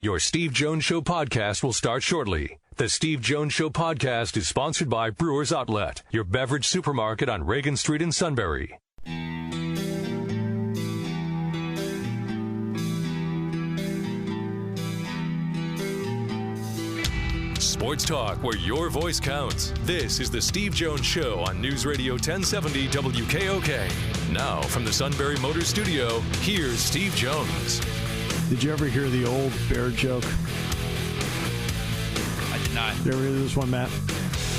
Your Steve Jones Show podcast will start shortly. The Steve Jones Show podcast is sponsored by Brewers Outlet, your beverage supermarket on Reagan Street in Sunbury. Sports talk where your voice counts. This is the Steve Jones Show on News Radio 1070 WKOK. Now from the Sunbury Motors Studio, here's Steve Jones. Did you ever hear the old bear joke? I did not. You ever hear this one, Matt?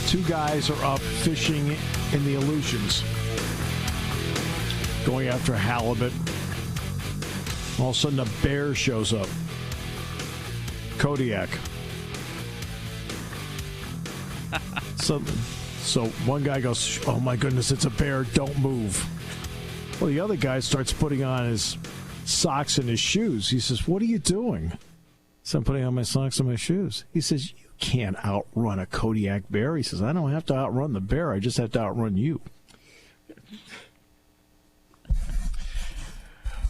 Two guys are up fishing in the Aleutians, going after halibut. All of a sudden, a bear shows up. Kodiak. So one guy goes, "Oh my goodness, it's a bear! Don't move." Well, the other guy starts putting on his socks and his shoes. He says, "What are you doing?" So I'm putting on my socks and my shoes. He says, "You can't outrun a Kodiak bear." He says, "I don't have to outrun the bear. I just have to outrun you."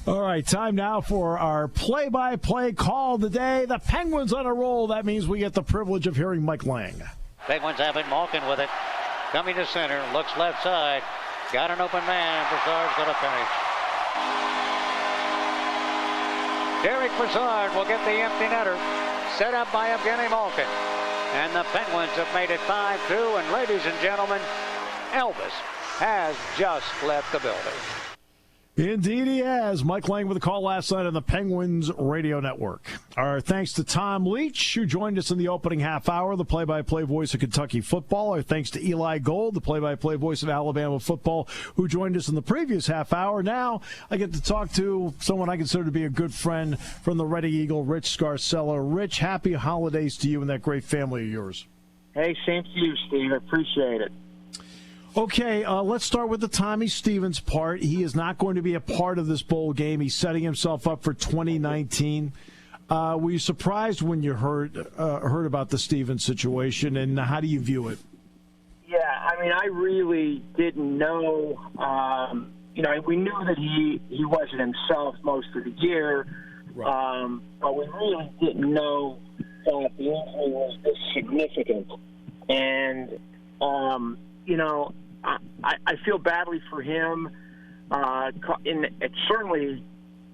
All right, time now for our play-by-play call of the day. The Penguins on a roll. That means we get the privilege of hearing Mike Lang. Penguins have it. Malkin with it. Coming to center. Looks left side. Got an open man. Brassard's going to finish. Derek Brassard will get the empty netter. Set up by Evgeny Malkin. And the Penguins have made it 5-2. And ladies and gentlemen, Elvis has just left the building. Indeed he has. Mike Lang with a call last night on the Penguins Radio Network. Our thanks to Tom Leach, who joined us in the opening half hour, the play-by-play voice of Kentucky football. Our thanks to Eli Gold, the play-by-play voice of Alabama football, who joined us in the previous half hour. Now I get to talk to someone I consider to be a good friend from the Reading Eagle, Rich Scarcella. Rich, happy holidays to you and that great family of yours. Hey, same to you, Steve. I appreciate it. Okay, let's start with the Tommy Stevens part. He is not going to be a part of this bowl game. He's setting himself up for 2019. Were you surprised when you heard about the Stevens situation, and how do you view it? Yeah, I mean, I really didn't know. We knew that he wasn't himself most of the year, right. But we really didn't know that the injury was this significant. And, I feel badly for him. It certainly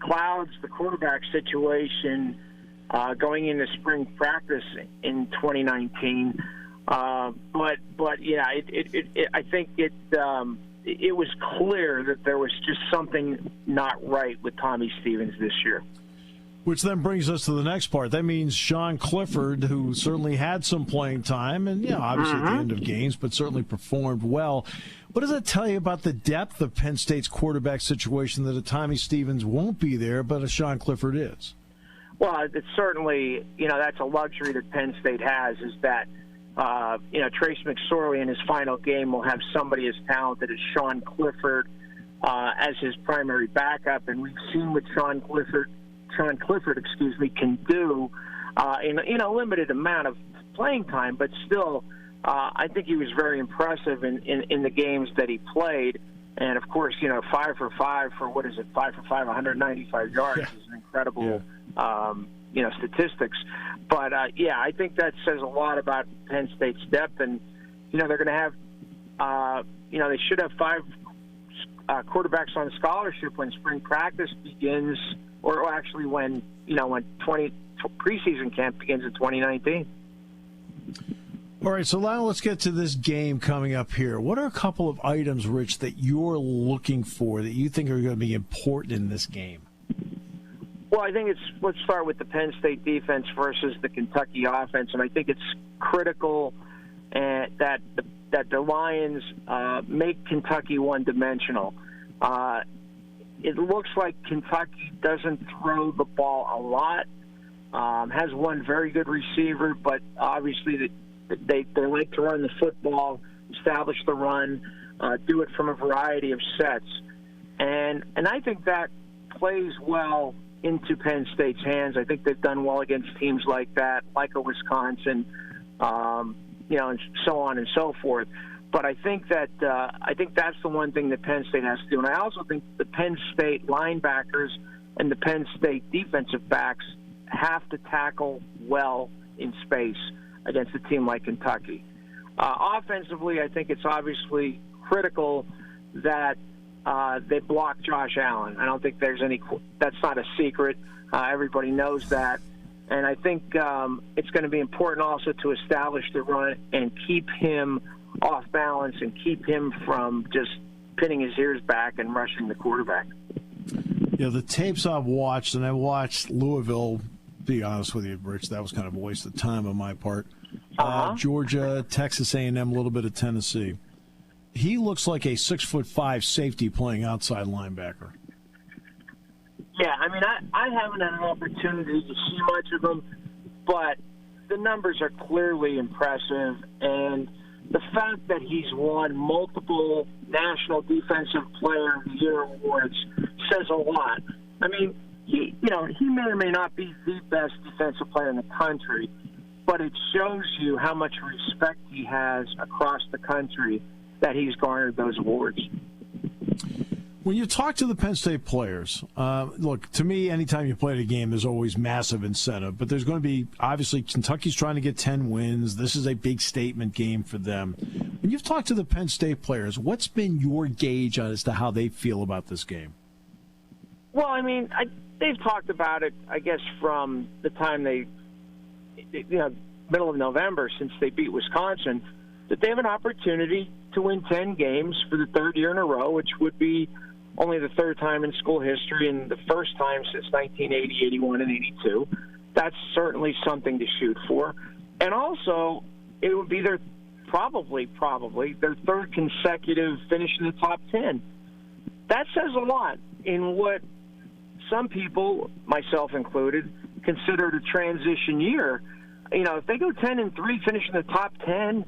clouds the quarterback situation going into spring practice in 2019. But yeah, I think it was clear that there was just something not right with Tommy Stevens this year. Which then brings us to the next part. That means Sean Clifford, who certainly had some playing time and, obviously at the end of games, but certainly performed well. What does it tell you about the depth of Penn State's quarterback situation that a Tommy Stevens won't be there, but a Sean Clifford is? Well, it's certainly, that's a luxury that Penn State has, is that, Trace McSorley in his final game will have somebody as talented as Sean Clifford as his primary backup. And we've seen what Sean Clifford, can do in a limited amount of playing time, but still, I think he was very impressive in the games that he played. And of course, 5 for 5 for 195 yards is an incredible, statistics. But I think that says a lot about Penn State's depth, and they're going to have, they should have 5 quarterbacks on scholarship when spring practice begins. Or actually when preseason camp begins in 2019. All right, so now let's get to this game coming up here. What are a couple of items, Rich, that you're looking for that you think are going to be important in this game? Well, I think let's start with the Penn State defense versus the Kentucky offense, and I think it's critical that the Lions make Kentucky one-dimensional. It looks like Kentucky doesn't throw the ball a lot, has one very good receiver, but obviously they like to run the football, establish the run, do it from a variety of sets. And I think that plays well into Penn State's hands. I think they've done well against teams like that, like a Wisconsin, and so on and so forth. But I think that's the one thing that Penn State has to do. And I also think the Penn State linebackers and the Penn State defensive backs have to tackle well in space against a team like Kentucky. Offensively, I think it's obviously critical that they block Josh Allen. I don't think that's not a secret. Everybody knows that. And I think it's going to be important also to establish the run and keep him off balance and keep him from just pinning his ears back and rushing the quarterback. Yeah, the tapes I've watched, and I watched Louisville, to be honest with you, Rich, that was kind of a waste of time on my part. Georgia, Texas A&M, a little bit of Tennessee. He looks like a 6'5" safety playing outside linebacker. Yeah, I mean, I haven't had an opportunity to see much of him, but the numbers are clearly impressive, and the fact that he's won multiple National Defensive Player of the Year awards says a lot. I mean, he may or may not be the best defensive player in the country, but it shows you how much respect he has across the country that he's garnered those awards. When you talk to the Penn State players, look, to me, anytime you play a game, there's always massive incentive. But there's going to be, obviously, Kentucky's trying to get 10 wins. This is a big statement game for them. When you've talked to the Penn State players, what's been your gauge as to how they feel about this game? Well, I mean, they've talked about it, I guess, from the time middle of November, since they beat Wisconsin, that they have an opportunity to win 10 games for the third year in a row, which would be only the third time in school history and the first time since 1980, 81, and 82. That's certainly something to shoot for. And also, it would be their probably their third consecutive finish in the top 10. That says a lot in what some people, myself included, considered a transition year. You know, if they go 10-3, finish in the top 10,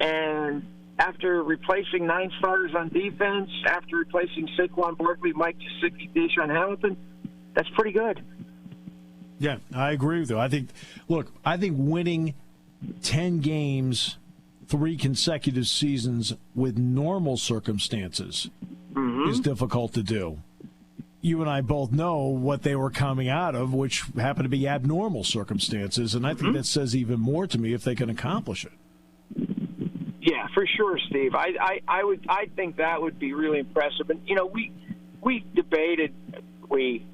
and after replacing 9 starters on defense, after replacing Saquon Barkley, Mike Gesicki, Deshaun Hamilton, that's pretty good. Yeah, I agree with you. I think winning 10 games, 3 consecutive seasons with normal circumstances is difficult to do. You and I both know what they were coming out of, which happened to be abnormal circumstances, and I think that says even more to me if they can accomplish it. Yeah, for sure, Steve. I think that would be really impressive. And we debated,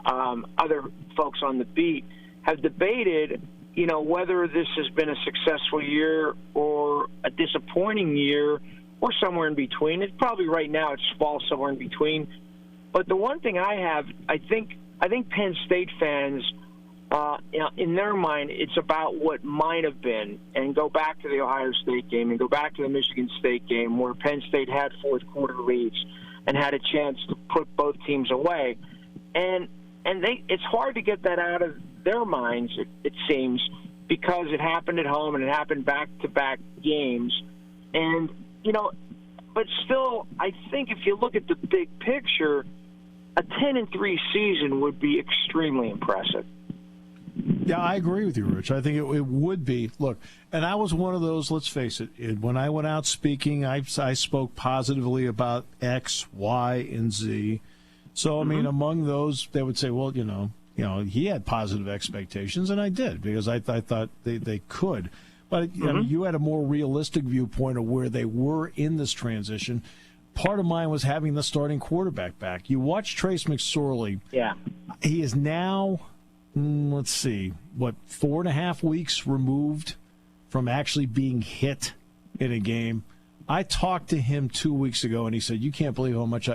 other folks on the beat have debated, whether this has been a successful year or a disappointing year or somewhere in between. It's probably right now it falls somewhere in between. But the one thing I think Penn State fans, in their mind, it's about what might have been, and go back to the Ohio State game and go back to the Michigan State game where Penn State had fourth quarter leads and had a chance to put both teams away. And it's hard to get that out of their minds, it seems, because it happened at home and it happened back-to-back games. And, but still, I think if you look at the big picture, a 10-3 season would be extremely impressive. Yeah, I agree with you, Rich. I think it would be. Look, and I was one of those, let's face it, when I went out speaking, I spoke positively about X, Y, and Z. So, I mean, among those, they would say, well, he had positive expectations, and I did, because I thought they could. But you had a more realistic viewpoint of where they were in this transition. Part of mine was having the starting quarterback back. You watch Trace McSorley. Yeah. He is now, 4.5 weeks removed from actually being hit in a game. I talked to him 2 weeks ago, and he said, "You can't believe how much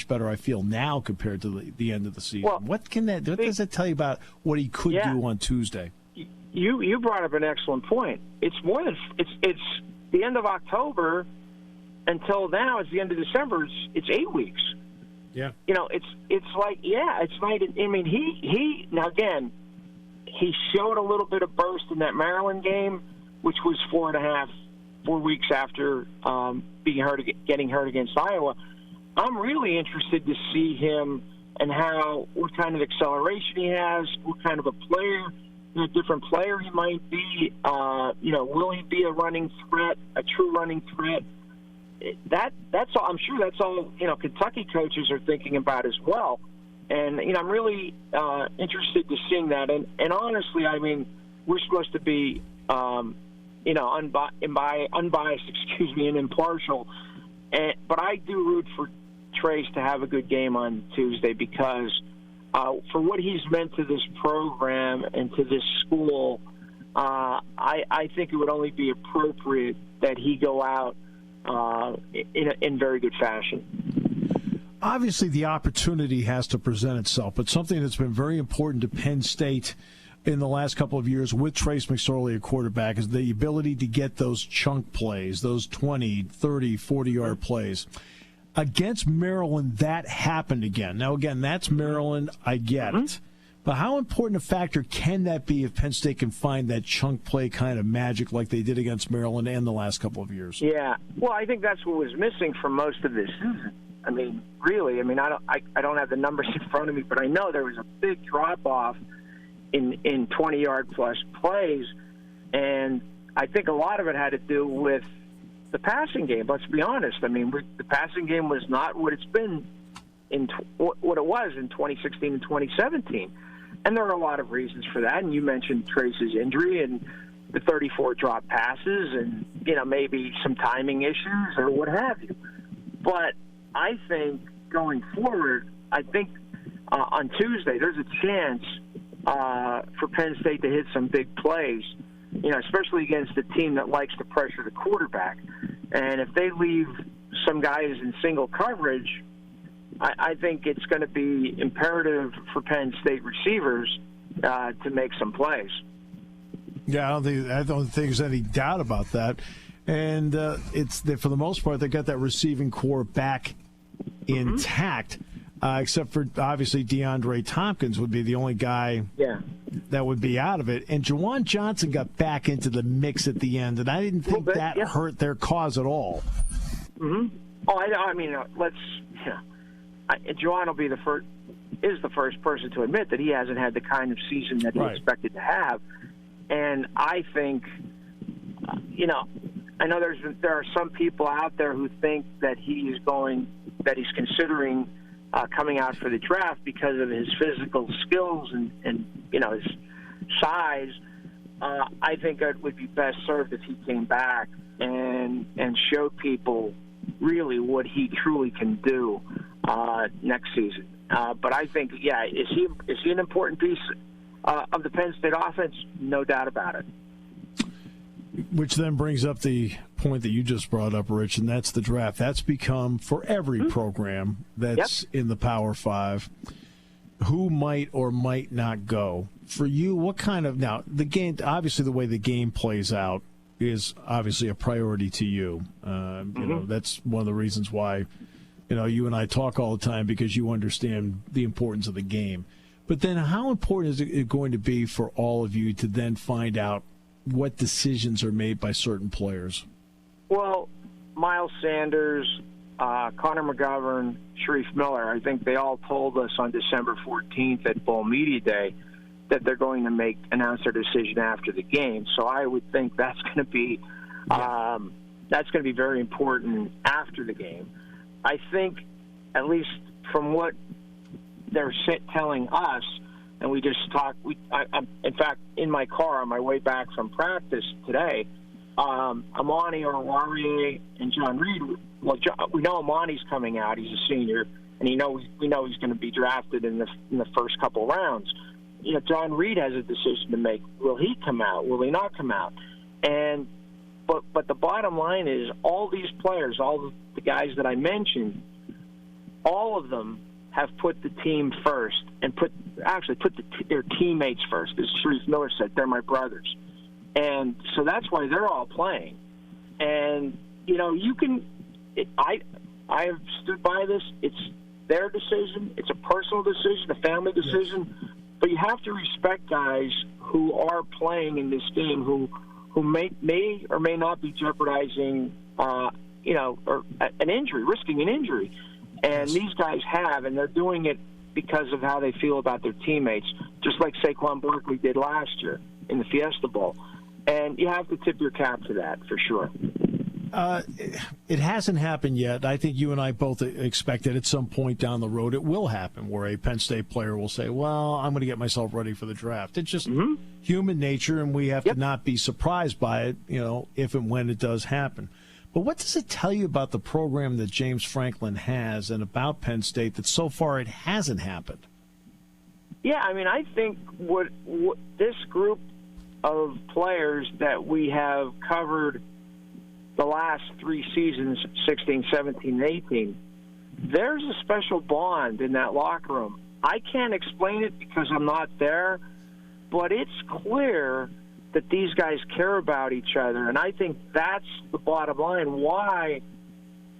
better I feel now compared to the end of the season." Well, what does that tell you about what he could do on Tuesday? You brought up an excellent point. It's more than it's the end of October until now. It's the end of December. It's 8 weeks. Yeah. It's like it's right. I mean, he now again, he showed a little bit of burst in that Maryland game, which was 4 weeks after getting hurt against Iowa. I'm really interested to see him and what kind of acceleration he has, what kind of a player, different player he might be. Will he be a running threat, a true running threat? That's all. I'm sure that's all Kentucky coaches are thinking about as well. And, I'm really interested to seeing that. And honestly, we're supposed to be, unbiased, and impartial. But I do root for Trace to have a good game on Tuesday because for what he's meant to this program and to this school, I think it would only be appropriate that he go out in very good fashion. Obviously, the opportunity has to present itself, but something that's been very important to Penn State in the last couple of years with Trace McSorley, a quarterback, is the ability to get those chunk plays, those 20, 30, 40-yard plays. Against Maryland, that happened again. Now, again, that's Maryland. I get it. But how important a factor can that be if Penn State can find that chunk play kind of magic like they did against Maryland and the last couple of years? Yeah. Well, I think that's what was missing for most of this season. Really. I don't have the numbers in front of me, but I know there was a big drop-off in 20-yard plus plays, and I think a lot of it had to do with the passing game. Let's be honest. The passing game was not what it's been what it was in 2016 and 2017, and there are a lot of reasons for that. And you mentioned Trace's injury and the 34 drop passes, and maybe some timing issues or what have you. But I think going forward, on Tuesday there's a chance for Penn State to hit some big plays, especially against a team that likes to pressure the quarterback. And if they leave some guys in single coverage, I think it's going to be imperative for Penn State receivers to make some plays. Yeah, I don't think there's any doubt about that. And for the most part, they got that receiving core back intact, except for obviously DeAndre Tompkins would be the only guy that would be out of it. And Juwan Johnson got back into the mix at the end, and I didn't think that hurt their cause at all. Juwan will be the first person to admit that he hasn't had the kind of season that he expected to have. And I think, I know there are some people out there who think that he's considering coming out for the draft because of his physical skills and his size. I think it would be best served if he came back and showed people really what he truly can do next season. But I think, is he an important piece of the Penn State offense? No doubt about it. Which then brings up the point that you just brought up, Rich, and that's the draft. That's become, for every program that's in the Power Five, who might or might not go. For you, what kind of – now, the game – obviously the way the game plays out is obviously a priority to you. That's one of the reasons why, you and I talk all the time, because you understand the importance of the game. But then how important is it going to be for all of you to then find out what decisions are made by certain players? Well, Miles Sanders, Connor McGovern, Sharif Miller, I think they all told us on December 14th at Bowl Media Day that they're going to announce their decision after the game. So I would think that's going to be very important after the game. I think, at least from what they're telling us, and we just talked. In fact, in my car on my way back from practice today, Amani Oruwariye and John Reed. Well, we know Amani's coming out; he's a senior, and we know he's going to be drafted in the first couple rounds. John Reed has a decision to make: will he come out? Will he not come out? But the bottom line is, all these players, all the guys that I mentioned, all of them have put the team first and put their teammates first. As Sharif Miller said, they're my brothers. And so that's why they're all playing. And, I have stood by this. It's their decision. It's a personal decision, a family decision. Yes. But you have to respect guys who are playing in this game who may or may not be jeopardizing, or an injury, risking an injury. And these guys have, and they're doing it because of how they feel about their teammates, just like Saquon Barkley did last year in the Fiesta Bowl. And you have to tip your cap to that, for sure. It hasn't happened yet. I think you and I both expect that at some point down the road it will happen, where a Penn State player will say, well, I'm going to get myself ready for the draft. It's just human nature, and we have to not be surprised by it, if and when it does happen. But what does it tell you about the program that James Franklin has and about Penn State that so far it hasn't happened? Yeah, I mean, I think what this group of players that we have covered the last 3 seasons, 16, 17, 18, there's a special bond in that locker room. I can't explain it because I'm not there, but it's clear that these guys care about each other, and I think that's the bottom line. Why,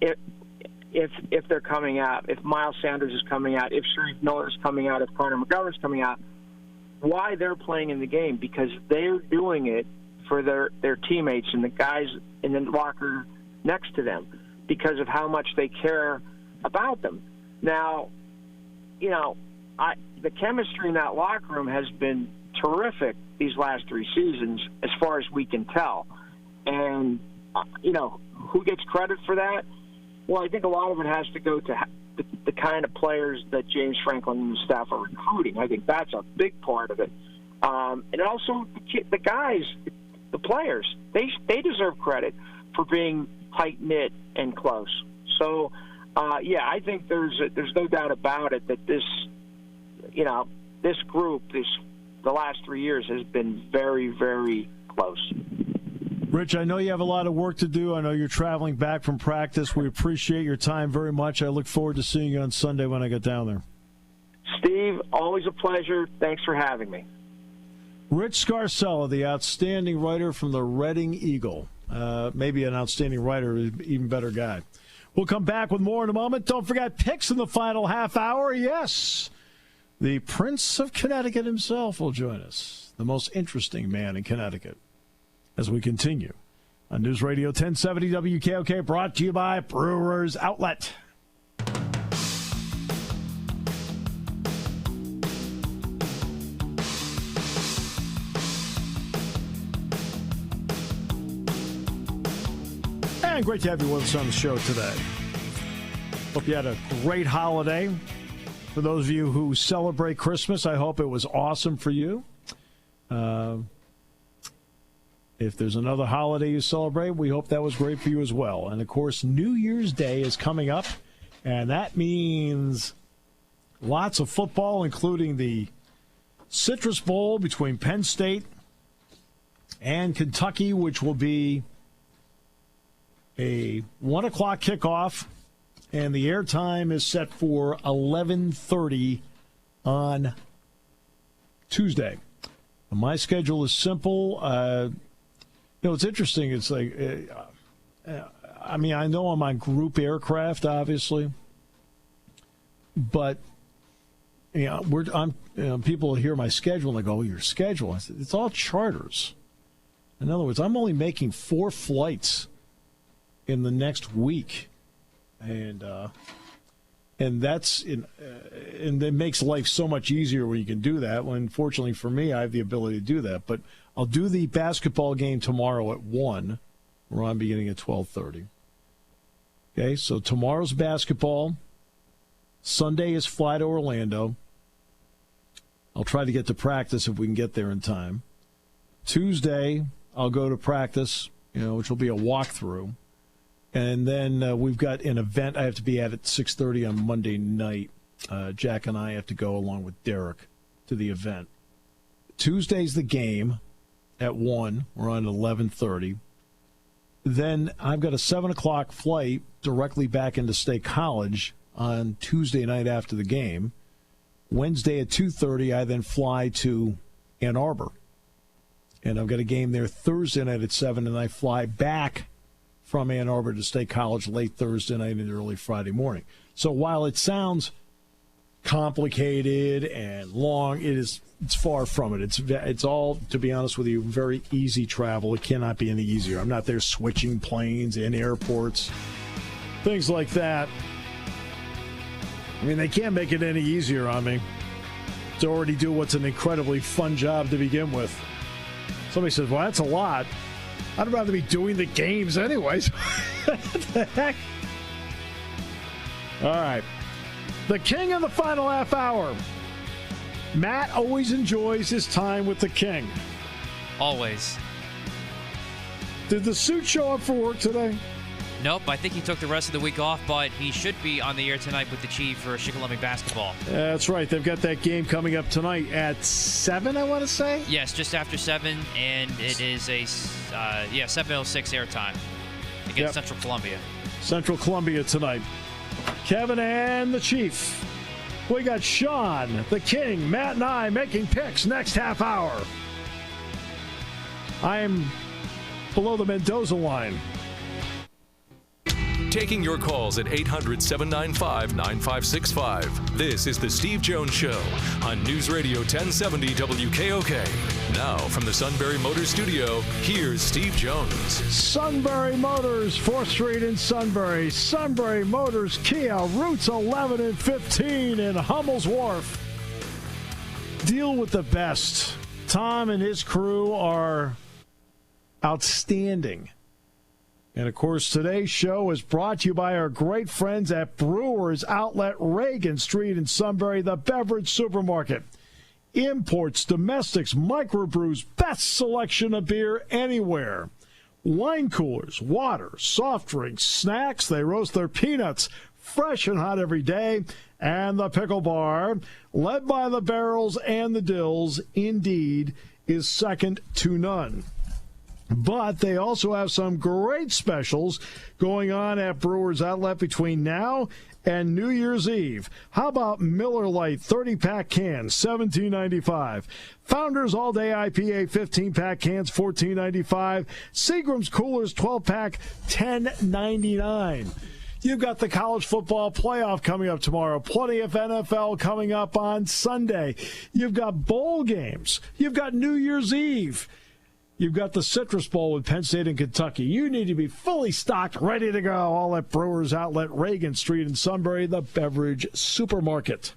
if they're coming out, if Miles Sanders is coming out, if Sharif Miller is coming out, if Connor McGovern's coming out, why they're playing in the game? Because they're doing it for their teammates and the guys in the locker next to them because of how much they care about them. Now, the chemistry in that locker room has been terrific these last 3 seasons as far as we can tell. And, who gets credit for that? Well, I think a lot of it has to go to the kind of players that James Franklin and the staff are recruiting. I think that's a big part of it. And also the guys, the players, they deserve credit for being tight-knit and close. So, I think there's no doubt about it that this group, the last 3 years has been very, very close. Rich, I know you have a lot of work to do. I know you're traveling back from practice. We appreciate your time very much. I look forward to seeing you on Sunday when I get down there. Steve, always a pleasure. Thanks for having me. Rich Scarcella, the outstanding writer from the Reading Eagle. Maybe an outstanding writer, even better guy. We'll come back with more in a moment. Don't forget picks in the final half hour. Yes, the Prince of Connecticut himself will join us, the most interesting man in Connecticut, as we continue on News Radio 1070 WKOK, brought to you by Brewers Outlet. And great to have you with us on the show today. Hope you had a great holiday. For those of you who celebrate Christmas, I hope it was awesome for you. If there's another holiday you celebrate, we hope that was great for you as well. And, of course, New Year's Day is coming up, and that means lots of football, including the Citrus Bowl between Penn State and Kentucky, which will be a 1 o'clock kickoff, and the airtime is set for 11:30 on Tuesday. My schedule is simple. It's interesting. It's like, I know I'm on group aircraft, obviously, but people hear my schedule and they go, "Oh, your schedule?" I said, it's all charters. In other words, I'm only making 4 flights in the next week, and that's and it makes life so much easier when you can do that. When fortunately for me, I have the ability to do that. But I'll do the basketball game tomorrow at 1, where I'm beginning at 12:30. Okay, so tomorrow's basketball. Sunday is fly to Orlando. I'll try to get to practice if we can get there in time. Tuesday, I'll go to practice, which will be a walkthrough. And then we've got an event I have to be at 6:30 on Monday night. Jack and I have to go along with Derek to the event. Tuesday's the game at 1. We're on 11:30. Then I've got a 7 o'clock flight directly back into State College on Tuesday night after the game. Wednesday at 2:30, I then fly to Ann Arbor. And I've got a game there Thursday night at 7, and I fly back from Ann Arbor to State College late Thursday night and early Friday morning. So while it sounds complicated and long, it's far from it. It's all, to be honest with you, very easy travel. It cannot be any easier. I'm not there switching planes in airports, things like that. They can't make it any easier on me to already do what's an incredibly fun job to begin with. Somebody says, well, that's a lot. I'd rather be doing the games anyways. What the heck? All right. The king of the final half hour. Matt always enjoys his time with the king. Always. Did the suit show up for work today? Nope, I think he took the rest of the week off, but he should be on the air tonight with the Chief for Shikellamy basketball. That's right. They've got that game coming up tonight at 7, I want to say? Yes, just after 7, and it is a 7:06 airtime against Central Columbia. Central Columbia tonight. Kevin and the Chief. We got Sean, the King, Matt, and I making picks next half hour. I am below the Mendoza line. Taking your calls at 800-795-9565. This is the Steve Jones Show on News Radio 1070 WKOK. Now from the Sunbury Motors Studio, here's Steve Jones. Sunbury Motors, 4th Street in Sunbury. Sunbury Motors Kia, routes 11 and 15 in Hummel's Wharf. Deal with the best. Tom and his crew are outstanding. And, of course, today's show is brought to you by our great friends at Brewers Outlet, Reagan Street in Sunbury, the beverage supermarket. Imports, domestics, microbrews, best selection of beer anywhere. Wine coolers, water, soft drinks, snacks. They roast their peanuts fresh and hot every day. And the pickle bar, led by the barrels and the dills, indeed, is second to none. But they also have some great specials going on at Brewers Outlet between now and New Year's Eve. How about Miller Lite 30-pack cans, $17.95. Founders All Day IPA 15-pack cans, $14.95. Seagram's Coolers 12-pack, $10.99. You've got the college football playoff coming up tomorrow. Plenty of NFL coming up on Sunday. You've got bowl games. You've got New Year's Eve. You've got the Citrus Bowl with Penn State and Kentucky. You need to be fully stocked, ready to go. All at Brewers Outlet, Reagan Street in Sunbury, the beverage supermarket.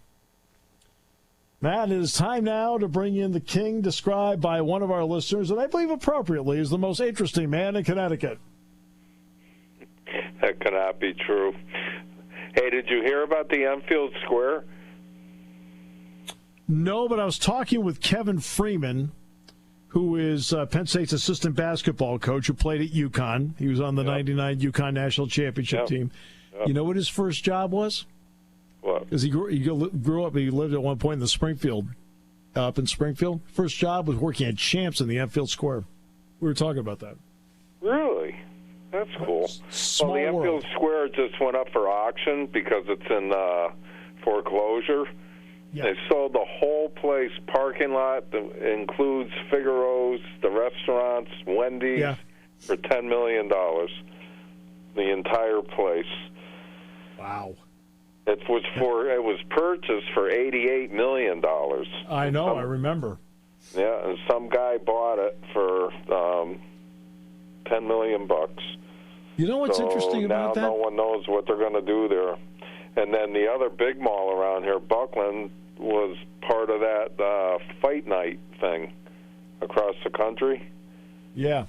Matt, it is time now to bring in the king described by one of our listeners, and I believe appropriately, is the most interesting man in Connecticut. That cannot be true. Hey, did you hear about the Enfield Square? No, but I was talking with Kevin Freeman, who is Penn State's assistant basketball coach, who played at UConn. He was on the 99 UConn national championship team. Yep. You know what his first job was? What? Because he grew up, he lived at one point in Springfield. First job was working at Champs in the Enfield Square. We were talking about that. Really? That's cool. Small well, the Enfield world. Square just went up for auction because it's in foreclosure. Yeah. They sold the whole place, parking lot that includes Figaro's, the restaurants, Wendy's, for $10 million. The entire place. Wow. It was purchased for $88 million. I know, I remember. Yeah, and some guy bought it for $10 million. You know what's interesting about that? Now no one knows what they're going to do there. And then the other big mall around here, Buckland, was part of that fight night thing across the country. Yeah.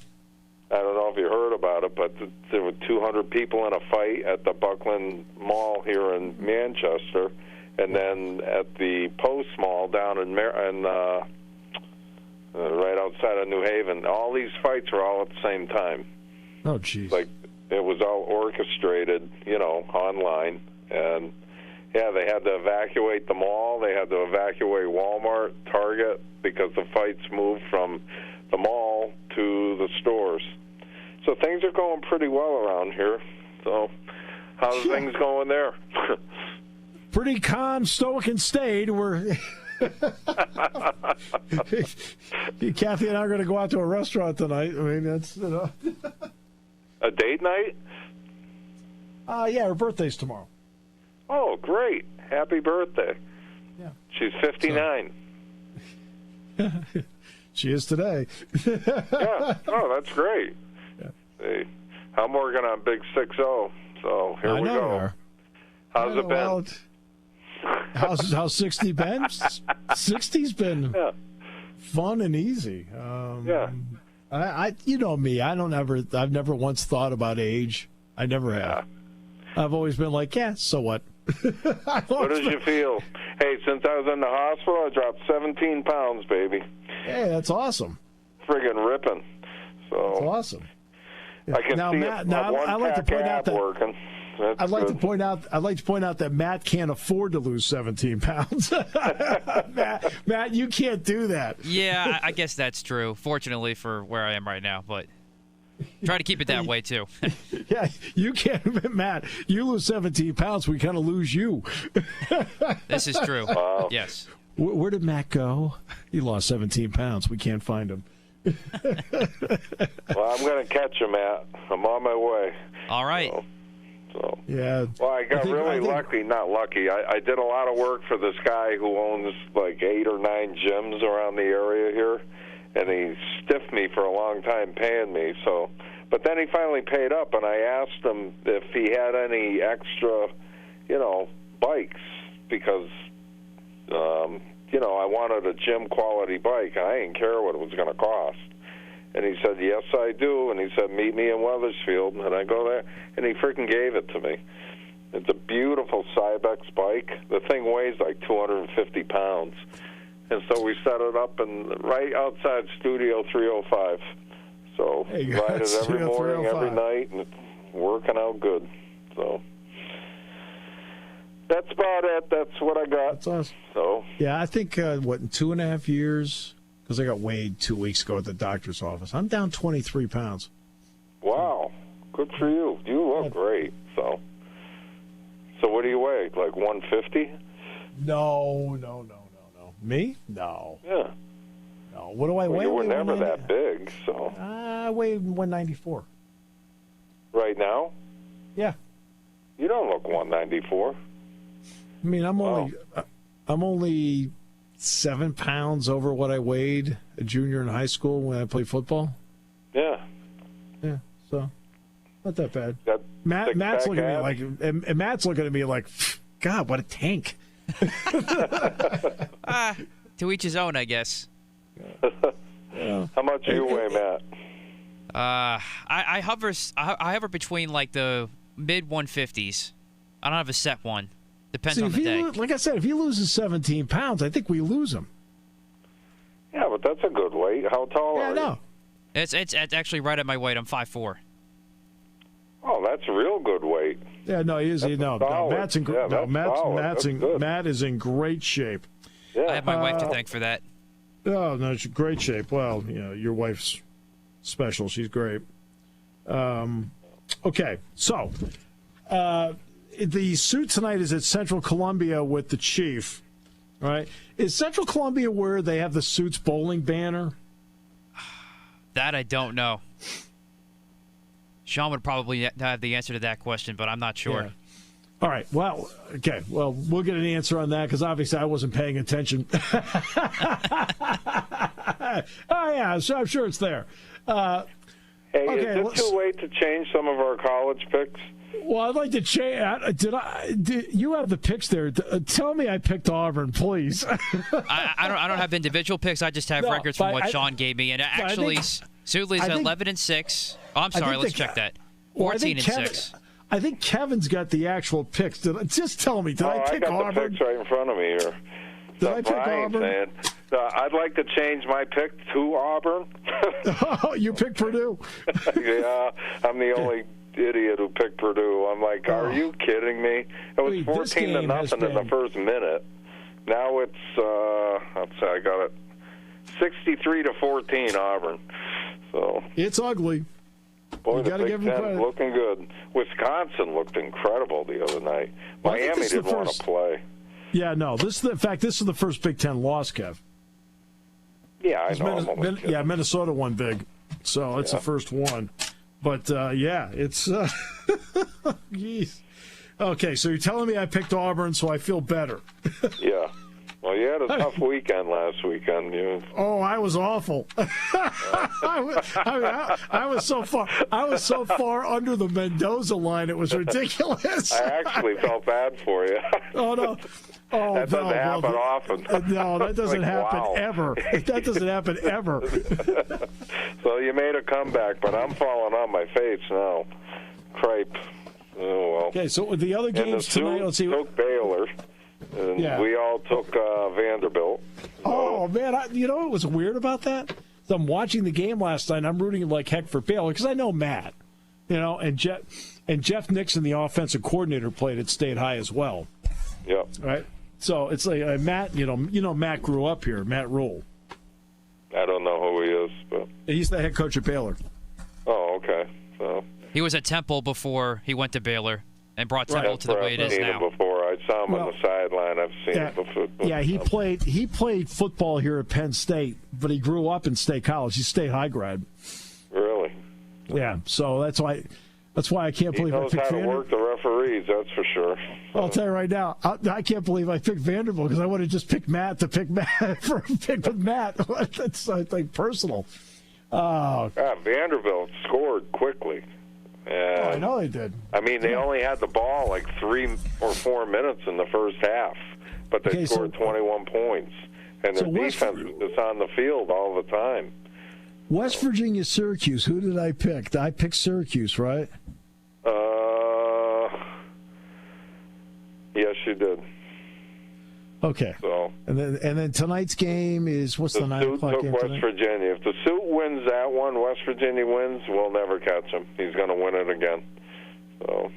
I don't know if you heard about it, but there were 200 people in a fight at the Buckland Mall here in Manchester, and then at the Post Mall down in right outside of New Haven. All these fights were all at the same time. Oh, jeez. Like, it was all orchestrated, online. And, yeah, they had to evacuate the mall. They had to evacuate Walmart, Target, because the fights moved from the mall to the stores. So things are going pretty well around here. So how's things going there? Pretty calm, stoic, and staid. Kathy and I are going to go out to a restaurant tonight. I mean, that's, A date night? Yeah, her birthday's tomorrow. Oh, great. Happy birthday. Yeah. She's 59. She is today. Yeah. Oh, that's great. Yeah. See, I'm working on Big 6-0, so here we go. How's it been? How's 60 been? 60's been fun and easy. You know me. I've never once thought about age. I never have. I've always been like, yeah, so what? What did you feel? Hey, since I was in the hospital, I dropped 17 pounds, baby. Hey, that's awesome. Friggin' ripping. So that's awesome. I can see Matt, I'd like to point out that working. I'd like to point out that Matt can't afford to lose 17 pounds. Matt, you can't do that. Yeah, I guess that's true. Fortunately for where I am right now, but try to keep it that way too. Yeah, you can't, Matt. You lose 17 pounds, we kind of lose you. This is true. Wow. Yes. Where did Matt go? He lost 17 pounds. We can't find him. Well, I'm going to catch him, Matt. I'm on my way. All right. So. Yeah. Well, I got really lucky. Not lucky. I did a lot of work for this guy who owns like 8 or 9 gyms around the area here, and he stiffed me for a long time paying me. So, but then he finally paid up, and I asked him if he had any extra, bikes because, I wanted a gym quality bike. I didn't care what it was going to cost. And he said, yes, I do. And he said, meet me in Weathersfield. And I go there, and he freaking gave it to me. It's a beautiful Cybex bike. The thing weighs like 250 pounds. And so we set it up right outside Studio 305. So ride it every morning, every night, and it's working out good. So that's about it. That's what I got. That's awesome. So yeah, I think, in 2.5 years, because I got weighed 2 weeks ago at the doctor's office, I'm down 23 pounds. Wow. Good for you. You look great. So what do you weigh? Like 150? No. Me? No. Yeah. No. What do I weigh? You were never that big, so. I weigh 194. Right now? Yeah. You don't look 194. I mean, I'm only 7 pounds over what I weighed a junior in high school when I played football. Yeah. Yeah. So not that bad. That Matt's looking at me like, and Matt's looking at me like, God, what a tank. To each his own, I guess. Yeah. How much do you weigh, Matt? I hover between like the mid 150s. I don't have a set one. Depends on the day. Like I said, if he loses 17 pounds, I think we lose him. Yeah, but that's a good weight. How tall are you? No. It's actually right at my weight. I'm 5'4". Oh, that's real good weight. Yeah, no, he is. Matt is in great shape. Yeah. I have my wife to thank for that. Oh, no, she's in great shape. Well, your wife's special. She's great. Okay, so the suit tonight is at Central Columbia with the Chief. All right. Is Central Columbia where they have the Suits bowling banner? That I don't know. Sean would probably have the answer to that question, but I'm not sure. Yeah. All right. Well, okay. Well, we'll get an answer on that because obviously I wasn't paying attention. Oh, yeah. So I'm sure it's there. Hey, is it too late to change some of our college picks? Well, I'd like to change. Did you have the picks there? Tell me I picked Auburn, please. I don't have individual picks. I just have records from what Sean gave me. And actually, Sudley's at 11-6. Oh, I'm sorry. Let's check that. 14-6. I think Kevin's got the actual picks. Just tell me. Did I pick Auburn? I got the picks right in front of me here. Did I pick Auburn? Man. I'd like to change my pick to Auburn. Oh, you picked Purdue? Yeah, I'm the only idiot who picked Purdue. I'm like, are you kidding me? It was 14-0 in the first minute. Now it's I got it 63-14 Auburn. So it's ugly. Boy, the Big Ten looking good. Wisconsin looked incredible the other night. Miami didn't want to play. Yeah, no. This is the first Big Ten loss, Kev. Yeah, I know. Minnesota won big, so it's the first one. But it's. Geez. Okay, so you're telling me I picked Auburn, so I feel better. Yeah. Well, you had a tough weekend last weekend. Oh, I was awful. I was so far under the Mendoza line. It was ridiculous. I actually felt bad for you. Oh no. Oh, that doesn't happen often. No, that doesn't happen ever. That doesn't happen ever. So you made a comeback, but I'm falling on my face now. Cripe. Oh, well. Okay, so the other games tonight, let's see. Took Baylor, and we all took Vanderbilt. Oh, man, you know what was weird about that? So I'm watching the game last night, and I'm rooting like heck for Baylor, because I know Matt, and Jeff Nixon, the offensive coordinator, played at State High as well. Yep. Right? So it's like Matt, Matt grew up here, Matt Rule. I don't know who he is, but he's the head coach at Baylor. Oh, okay. So he was at Temple before he went to Baylor and brought Temple to the way it is now. Before I saw him on the sideline, I've seen him before. Yeah, he played football here at Penn State, but he grew up in State College. He's State High grad. Really? Yeah. So that's why I can't believe I picked Vanderbilt. He knows how to work the referees, that's for sure. I'll tell you right now, I can't believe I picked Vanderbilt because I would have just picked Matt with Matt. That's, I think, personal. Vanderbilt scored quickly. And, I know they did. I mean, they only had the ball like 3 or 4 minutes in the first half, but they scored 21 points. And their defense was just on the field all the time. West Virginia, Syracuse. Who did I pick? I picked Syracuse, right? Yes, you did. Okay. So and then tonight's game is what's the 9 o'clock game? West Virginia. If the suit wins that one, West Virginia wins. We'll never catch him. He's going to win it again. So.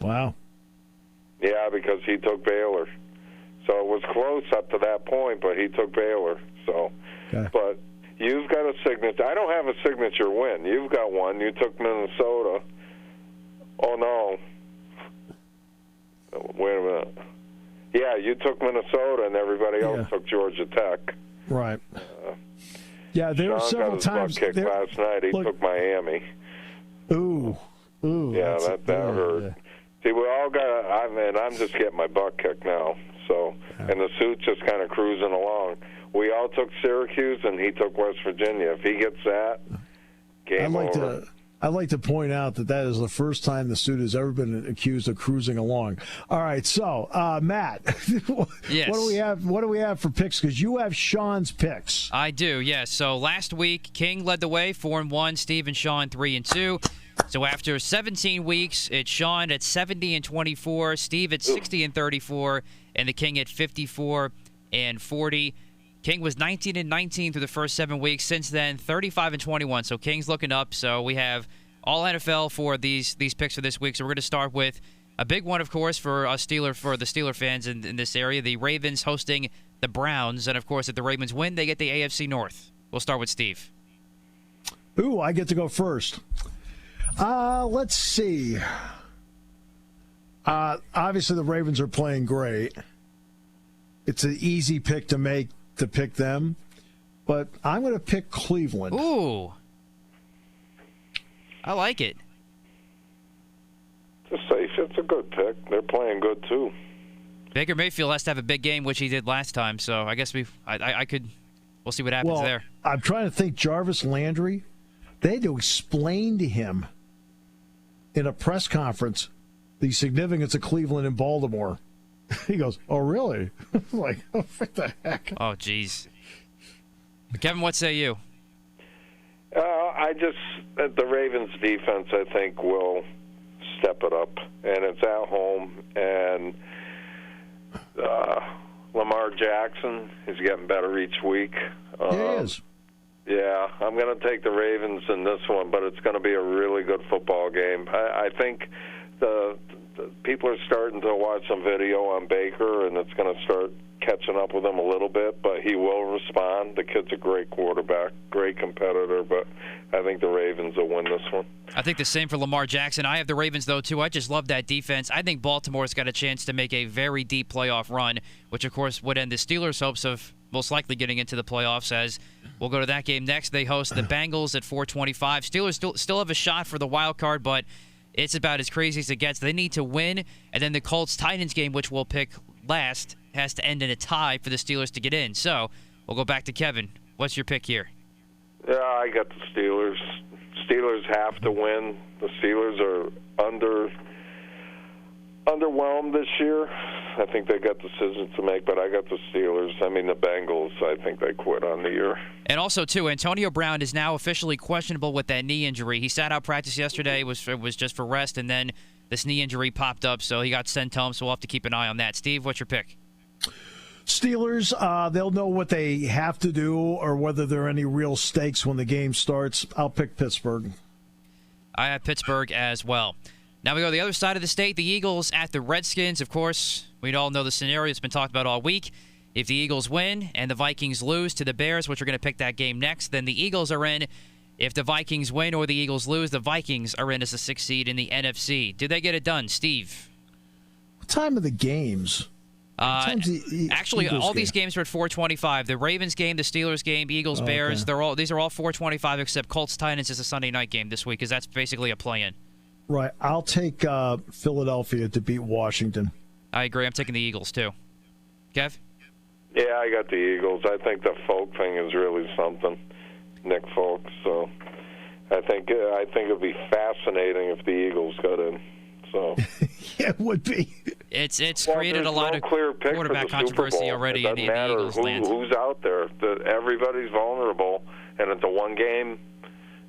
Wow. Yeah, because he took Baylor. So it was close up to that point, but he took Baylor. So, but you've got a signature. I don't have a signature win. You've got one. You took Minnesota. Oh no. Wait a minute. Yeah, you took Minnesota, and everybody else took Georgia Tech. Right. Yeah, there were several times. Last night, he took Miami. Ooh. Yeah, that hurt. Yeah. See, we all got. I'm just getting my butt kicked now. So, and the suit's just kind of cruising along. We all took Syracuse, and he took West Virginia. If he gets that, game over. I'd like to point out that is the first time the suit has ever been accused of cruising along. All right, so Matt, yes. What do we have for picks? Because you have Sean's picks. I do, yes. So last week, King led the way, 4-1. Steve and Sean 3-2. So after 17 weeks, it's Sean at 70-24, Steve at 60-34, and the King at 54-40. King was 19-19 through the first 7 weeks. Since then, 35-21. So King's looking up. So we have all NFL for these picks for this week. So we're going to start with a big one, of course, for the Steeler fans in this area. The Ravens hosting the Browns, and of course, if the Ravens win, they get the AFC North. We'll start with Steve. Ooh, I get to go first. Let's see. Obviously, the Ravens are playing great. It's an easy pick to make. To pick them, but I'm going to pick Cleveland. Ooh, I like it. It's safe. It's a good pick. They're playing good too. Baker Mayfield has to have a big game, which he did last time. So I guess we'll see what happens there. I'm trying to think. Jarvis Landry, they had to explain to him in a press conference the significance of Cleveland and Baltimore. He goes, "Oh, really?" I'm like, oh, what the heck? Oh, geez. Kevin, what say you? The Ravens' defense, I think, will step it up, and it's at home. And Lamar Jackson is getting better each week. He is. Yeah, I'm going to take the Ravens in this one, but it's going to be a really good football game. I think the people are starting to watch some video on Baker, and it's going to start catching up with him a little bit, but he will respond. The kid's a great quarterback, great competitor, but I think the Ravens will win this one. I think the same for Lamar Jackson. I have the Ravens, though, too. I just love that defense. I think Baltimore's got a chance to make a very deep playoff run, which, of course, would end the Steelers' hopes of most likely getting into the playoffs, as we'll go to that game next. They host the Bengals at 4:25. Steelers still have a shot for the wild card, but it's about as crazy as it gets. They need to win, and then the Colts-Titans game, which we'll pick last, has to end in a tie for the Steelers to get in. So we'll go back to Kevin. What's your pick here? Yeah, I got the Steelers. Steelers have to win. The Steelers are underwhelmed this year. I think they got decisions to make, but I got the Steelers. I mean, the Bengals, I think they quit on the year. And also, too, Antonio Brown is now officially questionable with that knee injury. He sat out practice yesterday. It was just for rest, and then this knee injury popped up, so he got sent home, so we'll have to keep an eye on that. Steve, what's your pick? Steelers, they'll know what they have to do or whether there are any real stakes when the game starts. I'll pick Pittsburgh. I have Pittsburgh as well. Now we go to the other side of the state. The Eagles at the Redskins. Of course, we all know the scenario that's been talked about all week. If the Eagles win and the Vikings lose to the Bears, which are going to pick that game next, then the Eagles are in. If the Vikings win or the Eagles lose, the Vikings are in as a 6th seed in the NFC. Did they get it done, Steve? What time are the games? Actually, all these games are at 4:25. The Ravens game, the Steelers game, Eagles, Bears. Okay. These are all 4:25 except Colts Titans is a Sunday night game this week because that's basically a play-in. Right. I'll take Philadelphia to beat Washington. I agree. I'm taking the Eagles too. Kev? Yeah, I got the Eagles. I think the Folk thing is really something, Nick Folk. So I think it'd be fascinating if the Eagles got in. So yeah, it would be. It's created a lot of quarterback controversy already in the Eagles land. Who's out there? Everybody's vulnerable, and it's a one game.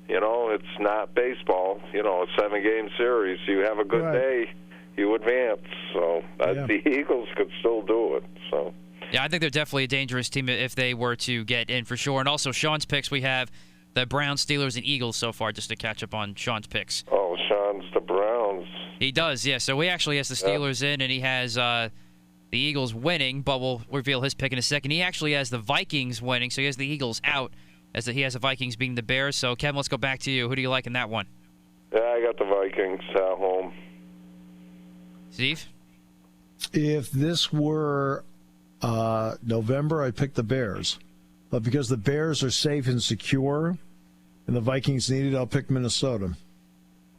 You know, it's not baseball. You know, a 7-game series. You have a good day, you advance. So the Eagles could still do it. So. Yeah, I think they're definitely a dangerous team if they were to get in for sure. And also, Sean's picks, we have the Browns, Steelers, and Eagles so far, just to catch up on Sean's picks. Oh, Sean's the Browns. He does, yeah. So he actually has the Steelers in, and he has the Eagles winning, but we'll reveal his pick in a second. He actually has the Vikings winning, so he has the Eagles out, as he has the Vikings beating the Bears. So, Kevin, let's go back to you. Who do you like in that one? Yeah, I got the Vikings at home. Steve? If this were November, I'd pick the Bears. But because the Bears are safe and secure and the Vikings need it, I'll pick Minnesota.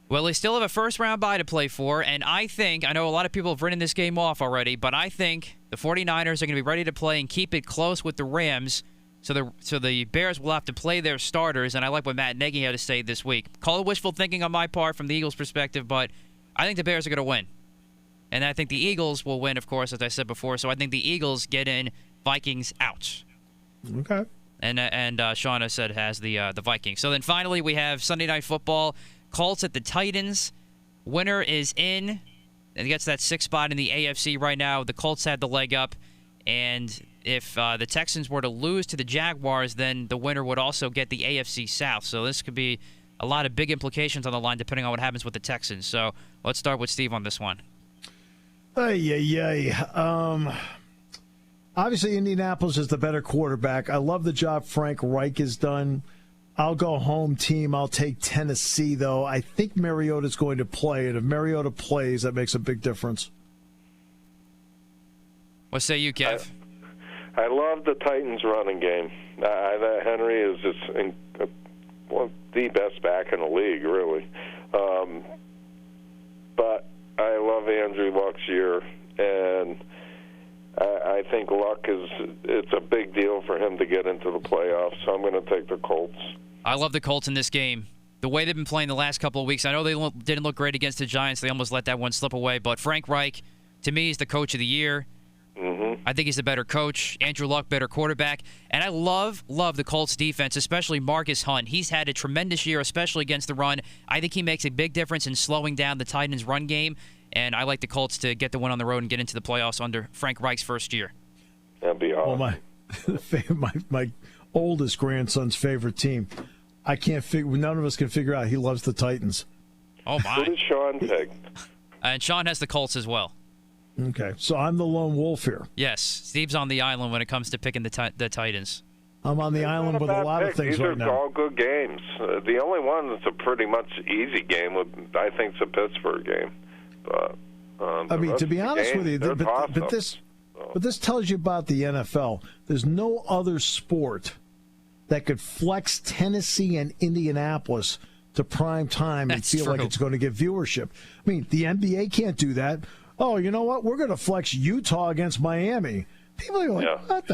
Well, they still have a first-round bye to play for, and I know a lot of people have written this game off already, but I think the 49ers are going to be ready to play and keep it close with the Rams, so the Bears will have to play their starters, and I like what Matt Nagy had to say this week. Call it wishful thinking on my part from the Eagles' perspective, but I think the Bears are going to win. And I think the Eagles will win, of course, as I said before, so I think the Eagles get in, Vikings out. Okay. And Shauna said has the Vikings. So then finally we have Sunday Night Football. Colts at the Titans. Winner is in and gets that 6th spot in the AFC right now. The Colts had the leg up. And if the Texans were to lose to the Jaguars, then the winner would also get the AFC South. So this could be a lot of big implications on the line depending on what happens with the Texans. So let's start with Steve on this one. Obviously, Indianapolis is the better quarterback. I love the job Frank Reich has done. I'll go home team. I'll take Tennessee, though. I think Mariota's going to play, and if Mariota plays, that makes a big difference. What say you, Kev? I love the Titans' running game. That Henry is just the best back in the league, really. But I love Andrew Luck's year, and I think Luck it's a big deal for him to get into the playoffs, so I'm going to take the Colts. I love the Colts in this game. The way they've been playing the last couple of weeks, I know they didn't look great against the Giants. They almost let that one slip away, but Frank Reich, to me, is the coach of the year. Mm-hmm. I think he's the better coach. Andrew Luck, better quarterback. And I love the Colts defense, especially Marcus Hunt. He's had a tremendous year, especially against the run. I think he makes a big difference in slowing down the Titans' run game. And I like the Colts to get the win on the road and get into the playoffs under Frank Reich's first year. That'd be awesome. Well, my oldest grandson's favorite team. I can't figure. None of us can figure out. He loves the Titans. Oh my! Who did Sean pick? And Sean has the Colts as well. Okay, so I'm the lone wolf here. Yes, Steve's on the island when it comes to picking the Titans. I'm on the island with a lot of things right now. These are all good games. The only one that's a pretty much easy game, I think, is the Pittsburgh game. But I mean, to be honest with you, but this tells you about the NFL. There's no other sport that could flex Tennessee and Indianapolis to prime time and feel like it's going to get viewership. I mean, the NBA can't do that. Oh, you know what? We're going to flex Utah against Miami. People are like, what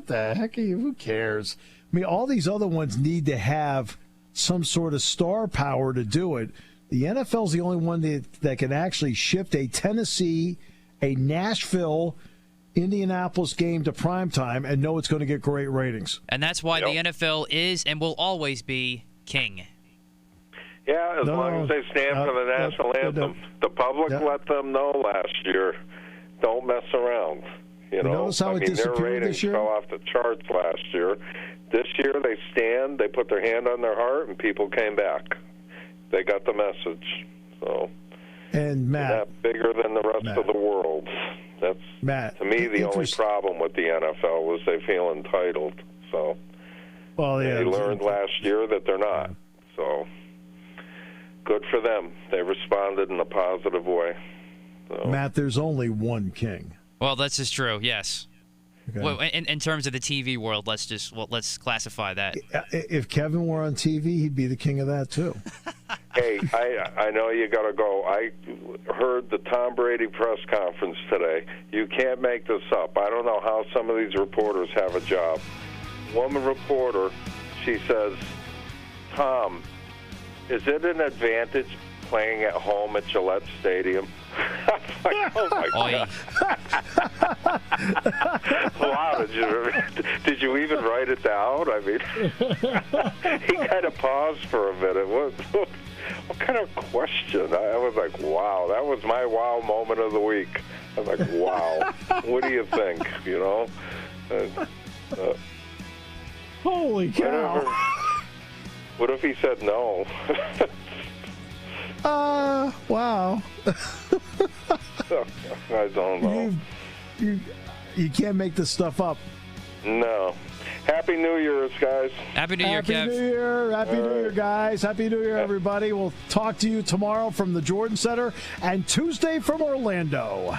the heck are you? Who cares? I mean, all these other ones need to have some sort of star power to do it. The NFL's the only one that can actually shift a Tennessee, a Nashville, Indianapolis game to primetime and know it's going to get great ratings. And that's why the NFL is and will always be king. Yeah, as long as they stand for the national anthem. The public let them know last year, don't mess around. You know, notice how it disappeared their ratings this year? fell off the charts last year. This year they stand, they put their hand on their heart, and people came back. They got the message. So, and Matt, that bigger than the rest of the world. That's to me the only problem with the NFL was they feel entitled. So, they learned last year that they're not. So, good for them. They responded in a positive way. So. Matt, there's only one king. Well, this is true. Yes. Okay. Well, in terms of the TV world, let's classify that. If Kevin were on TV, he'd be the king of that too. Hey, I know you got to go. I heard the Tom Brady press conference today. You can't make this up. I don't know how some of these reporters have a job. Woman reporter, she says, Tom, is it an advantage playing at home at Gillette Stadium? I was like, oh my God. Wow, did you even write it down? I mean, he kind of paused for a minute. What kind of question? I was like, wow, that was my wow moment of the week. I was like, wow, what do you think, you know? Holy cow. What if he said no? Wow. I don't know. You can't make this stuff up. No. Happy New Year's, guys. Happy New Year, Kev. Happy New Year. Happy New Year, guys. Happy New Year, everybody. We'll talk to you tomorrow from the Jordan Center and Tuesday from Orlando.